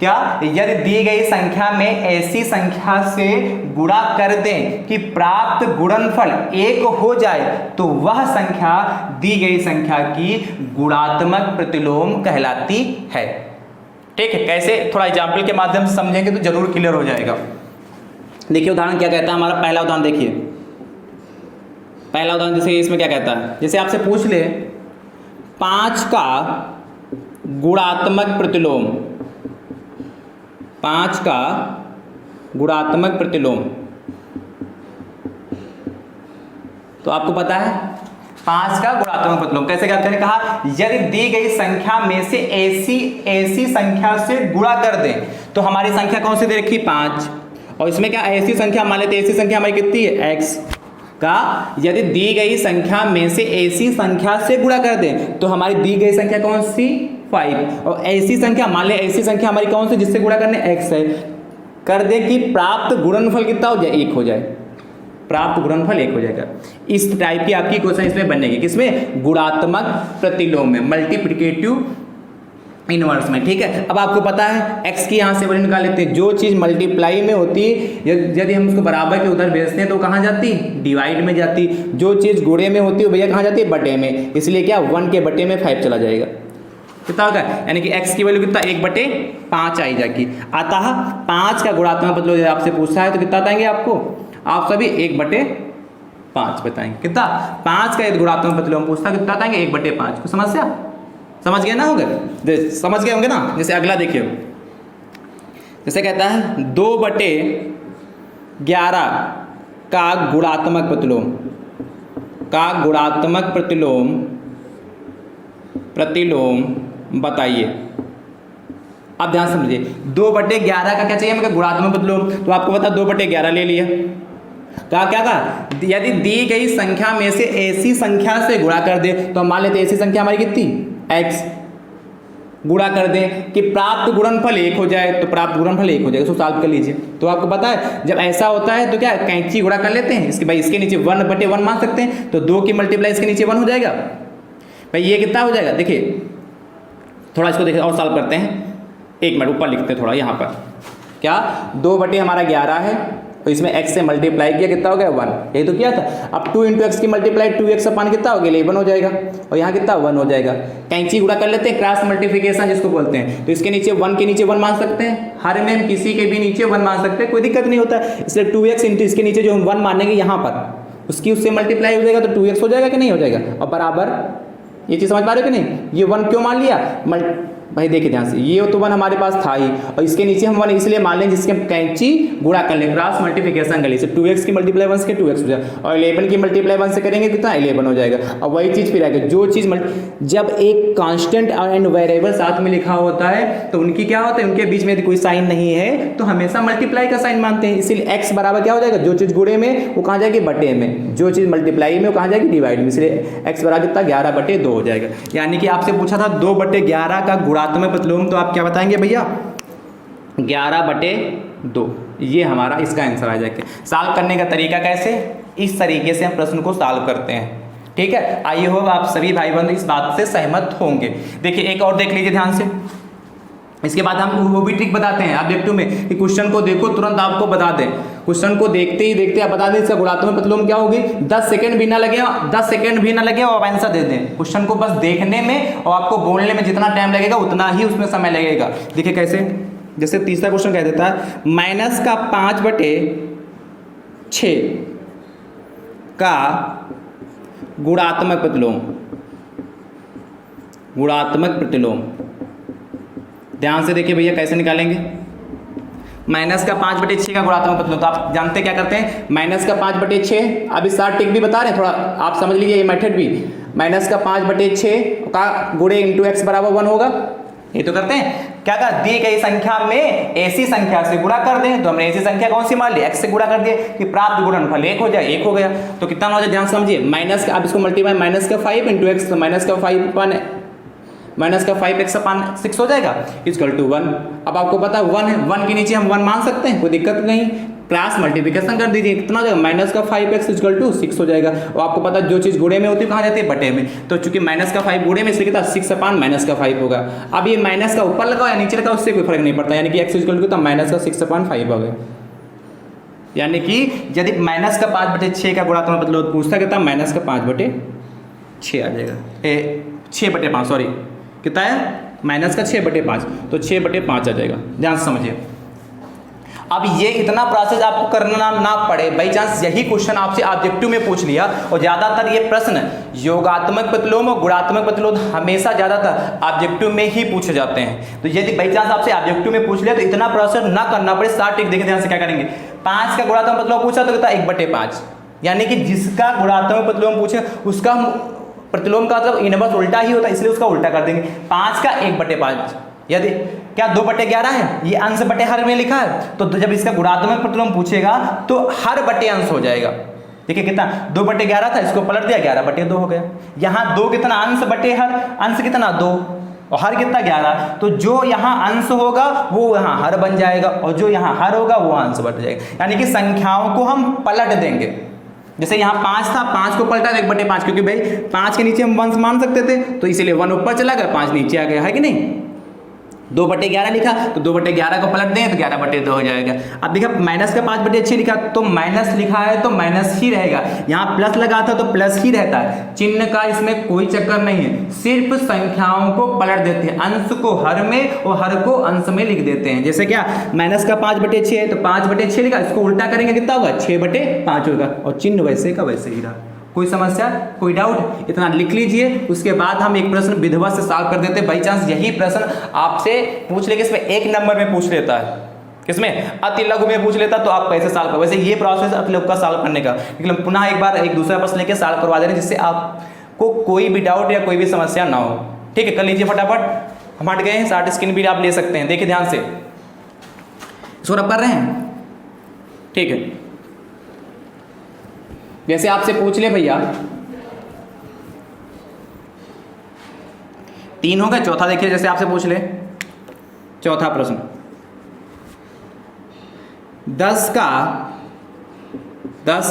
क्या, यदि दी गई संख्या में ऐसी संख्या से गुणा कर दें कि प्राप्त गुणनफल 1 हो जाए तो वह संख्या दी गई संख्या की गुणात्मक प्रतिलोम कहलाती है। ठीक है, कैसे, थोड़ा एग्जाम्पल के माध्यम से समझेंगे तो जरूर क्लियर हो जाएगा। देखिए उदाहरण क्या कहता है हमारा, पहला उदाहरण देखिए। पहला उदाहरण जैसे इसमें क्या कहता है, जैसे आपसे पूछ ले 5 का गुणात्मक प्रतिलोम, 5 का गुणात्मक प्रतिलोम, तो आपको पता है 5 का गुणात्मक प्रतिलोम कैसे क्या करें, कहा यदि दी गई संख्या में से ऐसी संख्या से गुणा कर दें तो हमारी संख्या कौन सी दे रखी 5, और इसमें क्या ऐसी संख्या मान लेते हैं, ऐसी संख्या हमारी कितनी है x का, यदि दी गई संख्या में से ऐसी संख्या से गुणा कर दें तो हमारी दी गई संख्या कौन सी 5, और ऐसी संख्या मान ले ऐसी संख्या हमारी कौन सी जिससे गुणा करने x है, कर दे कि प्राप्त गुणनफल कितना हो जाए 1 हो जाए, प्राप्त गुणनफल 1 हो जाएगा। इस टाइप की आपकी क्वेश्चन इसमें बनेगी, किसमें, गुणात्मक प्रतिलोम में, मल्टीप्लिकेटिव इनवर्स में, ठीक है। अब आपको पता है x की यहाँ से वैल्यू निकाल लेते हैं, जो चीज़ मल्टीप्लाई में होती है यदि हम उसको बराबर के उधर भेजते हैं तो कहाँ जाती, डिवाइड में जाती, जो चीज़ गुणे में होती है भैया कहाँ जाती है, बटे में, इसलिए क्या 1 के बटे में 5 चला जाएगा, कितना होगा, यानी कि x की वैल्यू कितना 1/5 आई जाएगी। अतः 5 का गुणात्मक प्रतिलोम यदि आपसे पूछा है तो कितना बताएंगे आपको, आप सभी 1/5 बताएंगे, कितना 5 का यदि गुणात्मक प्रतिलोम पूछता कितना बताएंगे 1/5। को समस्या समझ गए ना, होंगे समझ गए होंगे ना। जैसे अगला देखिए, जैसे कहता है 2/11 का गुणात्मक प्रतिलोम, का गुणात्मक प्रतिलोम बताइए। अब ध्यान समझिए, 2/11 का क्या चाहिए हमें, गुणात्मक प्रतिलोम, तो आपको पता 2/11 ले लिया, क्या कहा, यदि दी गई संख्या में से ऐसी संख्या से गुणा कर दे, तो हम मान लेते ऐसी संख्या हमारी कितनी x, गुणा कर दें कि प्राप्त गुणनफल 1 हो जाए, तो प्राप्त गुणनफल 1 हो जाएगा, उसको सॉल्व कर लीजिए। तो आपको पता है जब ऐसा होता है तो क्या कैंची गुणा कर लेते हैं, इसके भाई इसके नीचे 1/1 मान सकते हैं, तो 2 की मल्टीप्लाई इसके नीचे 1 हो जाएगा, भाई ये कितना हो जाएगा, देखिए थोड़ा इसको देखिए और सॉल्व करते हैं, 1 मिनट ऊपर लिखते हैं थोड़ा यहाँ पर, क्या 2/11 है, तो इसमें x से मल्टीप्लाई किया कितना हो गया 1, यही तो किया था। अब 2 × x की मल्टीप्लाई 2x अपान कितना हो गया 11 हो जाएगा, और यहाँ कितना 1 हो जाएगा। कैंची गुणा कर लेते हैं, क्रॉस मल्टीप्लिकेशन जिसको बोलते हैं, तो इसके नीचे 1 के नीचे 1 मान सकते हैं, हर में हम किसी के भी नीचे 1 मान सकते हैं, कोई दिक्कत नहीं होता। इसलिए 2x × इसके नीचे जो हम 1 मानेंगे यहाँ पर उसकी उससे मल्टीप्लाई हो जाएगा, तो 2x हो जाएगा कि नहीं हो जाएगा, और बराबर, ये चीज़ समझ पा रहे हो कि नहीं, ये 1 क्यों मान लिया, भाई देखिए ध्यान से, ये तो 1 हमारे पास था ही, और इसके नीचे हम 1 इसलिए मान लें जिसके हम कैंची गुणा कर लें, क्रॉस मल्टीप्लिकेशन कर ली, 2x की मल्टीप्लाई 1 से 2x हो जाएगा, और 11 की मल्टीप्लाई 1 से करेंगे कितना 11 हो जाएगा। और वही चीज़ फिर आएगा, जो चीज़ जब एक कांस्टेंट एंड वेरिएबल साथ में लिखा होता है तो उनकी क्या होता है, उनके बीच में यदि कोई साइन नहीं है तो हमेशा मल्टीप्लाई का साइन मानते हैं, इसीलिए x बराबर क्या हो जाएगा, जो चीज़ गुणे में वो कहाँ जाएगी बटे में, जो चीज़ मल्टीप्लाई में वो कहाँ जाएगी डिवाइड में, इसलिए x बराबर कितना 11/2 हो जाएगा। यानी कि आपसे पूछा था 2/11 का गुणात्मक प्रतिलोम, तो आप क्या बताएंगे भैया 11/2, ये हमारा इसका आंसर आ जाएगा। सॉल्व करने का तरीका कैसे, इस तरीके से हम प्रश्न को सॉल्व करते हैं, ठीक है। आई होप आप सभी भाई बंधु इस बात से सहमत होंगे। देखिए एक और देख लीजिए ध्यान से, इसके बाद हम वो भी ट्रिक बताते हैं ऑब्जेक्टिव में कि क्वेश्चन को देखो तुरंत आपको बता दें, क्वेश्चन को देखते ही देखते आप बता दें इसका गुणात्मक प्रतिलोम क्या होगी, 10 सेकंड भी ना लगे, 10 सेकंड भी ना लगे और आप आंसर दे दें। क्वेश्चन को बस देखने में और आपको बोलने में जितना टाइम लगेगा उतना ही उसमें समय लगेगा। देखिए कैसे, जैसे तीसरा क्वेश्चन कह देता है -5/6 का गुणात्मक प्रतिलोम, गुणात्मक प्रतिलोम, ध्यान से देखिए भैया कैसे निकालेंगे, -5/6 का गुणात्मक प्रतिलोम। तो आप जानते क्या करते हैं, -5/6, अब इस साथ टिक भी बता रहे हैं, थोड़ा आप समझ लीजिए ये मेथड भी, -5/6 का गुणे इंटू x बराबर 1 होगा, ये तो करते हैं। क्या कहा, दी गई संख्या में ऐसी संख्या से गुणा कर दें, तो हमने ऐसी संख्या कौन सी मान ली, x से गुणा कर दिए कि प्राप्त गुणनफल 1 हो जाए, 1 हो गया। तो कितना हो जाए ध्यान समझिए, माइनस का, अब इसको मल्टीप्लाई -5 × x, तो -5x/6 हो जाएगा इक्वल टू 1। अब आपको पता है 1 है, 1 के नीचे हम 1 मान सकते हैं, कोई दिक्कत नहीं, क्रॉस मल्टीप्लिकेशन कर दीजिए, कितना हो जाएगा -5x = 6 हो जाएगा। और आपको पता है जो चीज़ गुणे में होती है कहाँ जाती है, बटे में, तो चूंकि -5 गुणे में, इसलिए कितना 6/-5 होगा। अब ये माइनस का ऊपर लगाओ या नीचे लगाओ उससे कोई फर्क नहीं पड़ता, यानी कि x = -6/5 हो गया। यानी कि यदि -5/6 का गुणात्मक प्रतिलोम पूछता कितना, -5/6 आ जाएगा, 6/5 सॉरी, कितना है -6/5, तो 6/5 आ जाएगा। ध्यान से समझिए। अब ये इतना प्रोसेस आपको करना ना पड़े, बाई चांस यही क्वेश्चन आपसे ऑब्जेक्टिव में पूछ लिया, और ज़्यादातर ये प्रश्न योगात्मक प्रतिलोम और गुणात्मक प्रतिलोम हमेशा ज़्यादातर ऑब्जेक्टिव में ही पूछे जाते हैं। तो यदि बाई चांस आपसे ऑब्जेक्टिव में पूछ लिया तो इतना प्रोसेस ना करना पड़े, साथ टिक देखें ध्यान से क्या करेंगे। 5 का गुणात्मक प्रतिलोम पूछा तो कितना 1/5, यानी कि जिसका गुणात्मक प्रतिलोम पूछे उसका प्रतिलोम का मतलब इनवर्स उल्टा ही होता है, इसलिए उसका उल्टा कर देंगे। 5 का 1/5 यदि क्या 2/11 है, ये अंश बटे हर में लिखा है, तो जब इसका गुणात्मक प्रतिलोम पूछेगा तो हर बटे अंश हो जाएगा। देखिए कितना 2/11 था, इसको पलट दिया 11/2 हो गया। यहाँ 2 कितना अंश बटे हर, अंश कितना 2 और हर कितना 11, तो जो यहाँ अंश होगा वो यहाँ हर बन जाएगा और जो यहाँ हर होगा वो अंश बन जाएगा। यानी कि संख्याओं को हम पलट देंगे। जैसे यहाँ 5 था, 5 को पलटा 1/5, क्योंकि भाई 5 के नीचे हम वंश मान सकते थे, तो इसीलिए 1 ऊपर चला गया, 5 नीचे आ गया, है कि नहीं। 2/11 लिखा तो 2/11 को पलट दें तो 11/2 हो जाएगा। अब देखा माइनस का 5/6 लिखा तो माइनस लिखा है तो माइनस ही रहेगा, यहाँ प्लस लगा था तो प्लस ही रहता है। चिन्ह का इसमें कोई चक्कर नहीं है, सिर्फ संख्याओं को पलट देते हैं, अंश को हर में और हर को अंश में लिख देते हैं। जैसे क्या माइनस का 5/6 है तो 5/6 लिखा, इसको उल्टा करेंगे कितना होगा 6/5 होगा और चिन्ह वैसे का वैसे ही रहा। कोई समस्या, कोई डाउट, इतना लिख लीजिए। उसके बाद हम एक प्रश्न विधिवत से सॉल्व कर देते हैं। बाई चांस यही प्रश्न आपसे पूछ लेके इसमें 1 नंबर में पूछ लेता है, किसमें अति लघु में पूछ लेता, तो आप कैसे सॉल्व कर। वैसे ये प्रोसेस अति लघु का सॉल्व करने का, लेकिन पुनः एक बार एक दूसरा प्रश्न लेके सॉल्व करवा दे रहे हैं, जिससे आपको कोई भी डाउट या कोई भी समस्या ना हो। ठीक है, कर लीजिए फटाफट। हम हट गए हैं, 60 स्क्रीन भी आप ले सकते हैं। देखिए ध्यान से, इसको रब कर रहे हैं। ठीक है, जैसे आपसे पूछ ले भैया 3 हो गए, चौथा देखिए जैसे आपसे पूछ ले, चौथा प्रश्न 10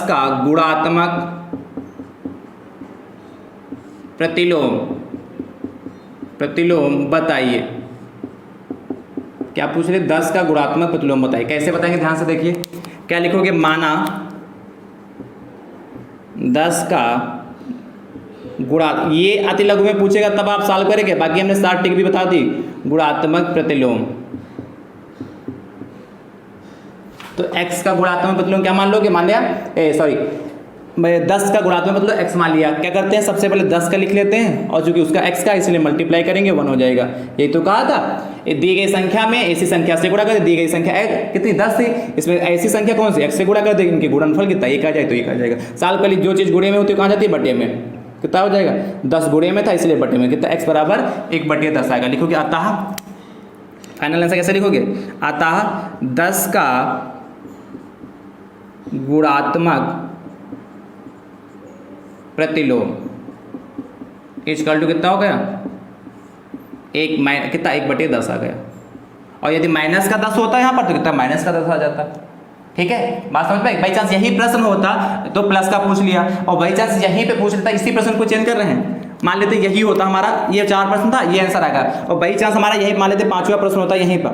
का गुणात्मक प्रतिलोम बताइए। क्या पूछ रहे, 10 का गुणात्मक प्रतिलोम बताइए। कैसे बताएंगे, ध्यान से देखिए। क्या लिखोगे, माना 10 का गुणा, ये अति लघु में पूछेगा तब आप सॉल्व करेंगे, बाकी हमने 60 टिक भी बता दी। गुणात्मक प्रतिलोम, तो x का गुणात्मक प्रतिलोम क्या मान लोगे, मान लिया, सॉरी मैं 10 का गुणात्मक मतलब x मान लिया। क्या करते हैं, सबसे पहले 10 का लिख लेते हैं और चूंकि उसका x का इसलिए मल्टीप्लाई करेंगे 1 हो जाएगा। यही तो कहा था, दी गई संख्या में ऐसी संख्या से गुणा कर, दी गई संख्या कितनी 10 थी, इसमें ऐसी संख्या कौन सी, x से गुणा कर दे, इनके गुणनफल कितना 1 आ जाए तो 1 आ जाएगा। साल पहले जो चीज़ गुणे में होती है कहाँ जाती है, बटे में, कितना हो जाएगा 10 गुणे में था इसलिए बटे में, कितना x बराबर 1/10 आएगा। लिखोगे अतः, फाइनल आंसर कैसे लिखोगे, अतः 10 का गुणात्मक प्रतिलोम इक्वल टू कितना हो गया, कितना 1/10 आ गया। और यदि माइनस का 10 होता है यहाँ पर तो कितना माइनस का 10 आ जाता। ठीक है, बात समझ पाए। बाई चांस यही प्रश्न होता तो प्लस का पूछ लिया, और बाई चांस यहीं पे पूछ लेता, इसी प्रश्न को चेंज कर रहे हैं, मान लेते यही होता हमारा, ये 4 प्रश्न था, ये आंसर आएगा। और बाई चांस हमारा यही मान लेते 5वां प्रश्न होता यहीं पर,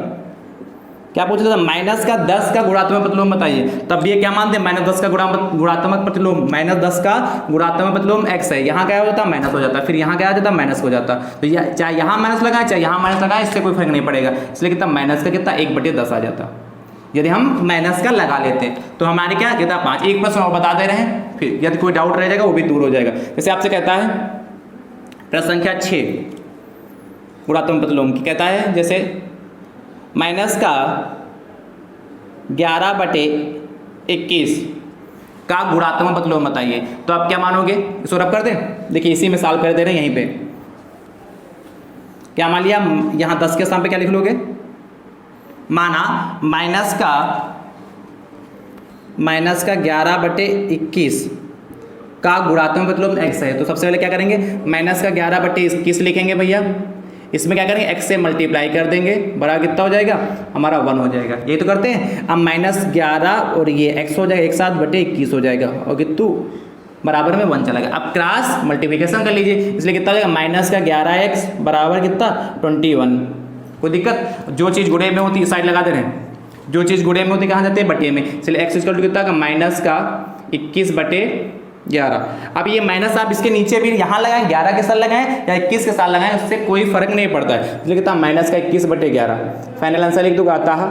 क्या पूछ रहा था, माइनस का 10 का गुणात्मक प्रतिलोम बताइए। तब ये क्या मानते हैं, -10 का गुणात्मक प्रतिलोम, -10 का गुणात्मक प्रतिलोम x है, यहाँ क्या हो जाता माइनस हो जाता, फिर यहाँ क्या आ जाता माइनस हो जाता। तो चाहे यहाँ माइनस लगाए चाहे यहाँ माइनस लगाए, इससे कोई फर्क नहीं पड़ेगा, इसलिए कितना माइनस का कितना 1/10 आ जाता। यदि हम माइनस का लगा लेते हैं तो हमारे क्या कितना 5। एक प्रश्न और बता दे रहे हैं, फिर यदि कोई डाउट रह जाएगा वो भी दूर हो जाएगा। जैसे आपसे कहता है प्रश्न संख्या 6 गुणात्मक प्रतिलोम की, कहता है जैसे माइनस का 11/21 का गुणात्मक प्रतिलोम बताइए। तो आप क्या मानोगे, इसको रब कर दें। देखिए इसी में सॉल्व कर दे रहे हैं, यहीं पे क्या मान लिया, यहाँ 10 के स्थान पे क्या लिख लोगे, माना माइनस का 11/21 का गुणात्मक प्रतिलोम x है। तो सबसे पहले क्या करेंगे, माइनस का 11/21 लिखेंगे भैया, इसमें क्या करेंगे x से मल्टीप्लाई कर देंगे, बराबर कितना हो जाएगा हमारा 1 हो जाएगा। यही तो करते हैं। अब -11 और ये x हो जाएगा 1/21 हो जाएगा, और कितु बराबर में 1 चला गया। अब क्रॉस मल्टीप्लिकेशन कर लीजिए, इसलिए कितना हो जाएगा, माइनस का 11x बराबर कितना 21। कोई दिक्कत, जो चीज़ गुणे में होती है साइड लगा दे रहे हैं, जो चीज़ गुणे में होती है कहाँ जाते हैं, बटे में, इसलिए x इक्वल टू कितना का -21/11। अब ये माइनस आप इसके नीचे भी यहाँ लगाएं, 11 के साथ लगाएं या 21 के साथ लगाएं, उससे कोई फर्क नहीं पड़ता है, इसलिए कितना माइनस का 21/11। फाइनल आंसर लिख दूंगा, आता है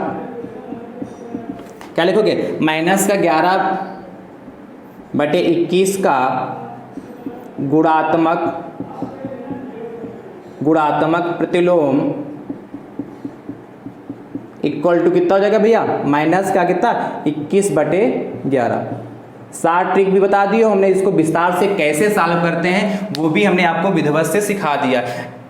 क्या लिखोगे, माइनस का 11/21 का गुणात्मक प्रतिलोम इक्वल टू कितना हो जाएगा भैया, माइनस का कितना 21/11। 60 ट्रिक भी बता दिए हमने, इसको विस्तार से कैसे सॉल्व करते हैं वो भी हमने आपको विधिवत से सिखा दिया।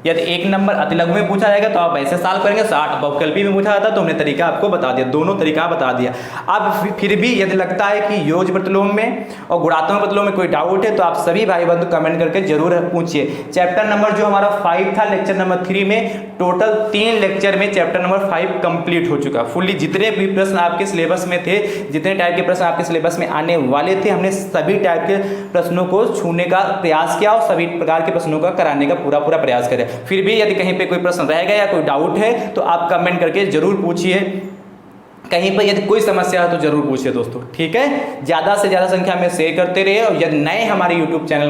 यदि 1 नंबर अतिलघु में पूछा जाएगा तो आप ऐसे सॉल्व करेंगे, 60 बहुविकल्पी में पूछा जाता तो हमने तरीका आपको बता दिया, दोनों तरीका बता दिया। अब फिर भी यदि लगता है कि योज प्रतिलोम में और गुणात्मक प्रतिलोम में कोई डाउट है तो आप सभी भाई बंधु कमेंट करके जरूर पूछिए। चैप्टर नंबर जो हमारा 5 था, लेक्चर नंबर 3 में टोटल 3 लेक्चर में चैप्टर नंबर 5 कंप्लीट हो चुका फुल्ली। जितने भी प्रश्न आपके सिलेबस में थे, जितने टाइप के प्रश्न आपके सिलेबस में आने वाले थे, हमने सभी टाइप के प्रश्नों को छूने का प्रयास किया और सभी प्रकार के प्रश्नों का कराने का पूरा प्रयास करें। फिर भी यदि कहीं पे कोई प्रश्न रह गया या कोई डाउट है तो आप कमेंट करके जरूर पूछिए। कहीं पर यदि कोई समस्या है तो जरूर पूछिए दोस्तों, ठीक है। ज़्यादा से ज़्यादा संख्या में शेयर करते रहिए और यदि नए हमारे यूट्यूब चैनल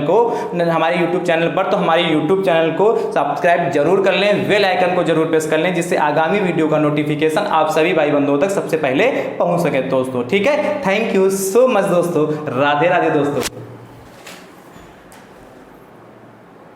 पर तो हमारे यूट्यूब चैनल को सब्सक्राइब जरूर कर लें, बेल आइकन को जरूर प्रेस कर लें, जिससे आगामी वीडियो का नोटिफिकेशन आप सभी भाई बंधुओं तक सबसे पहले पहुंच सके दोस्तों, ठीक है। थैंक यू सो मच दोस्तों, राधे राधे दोस्तों।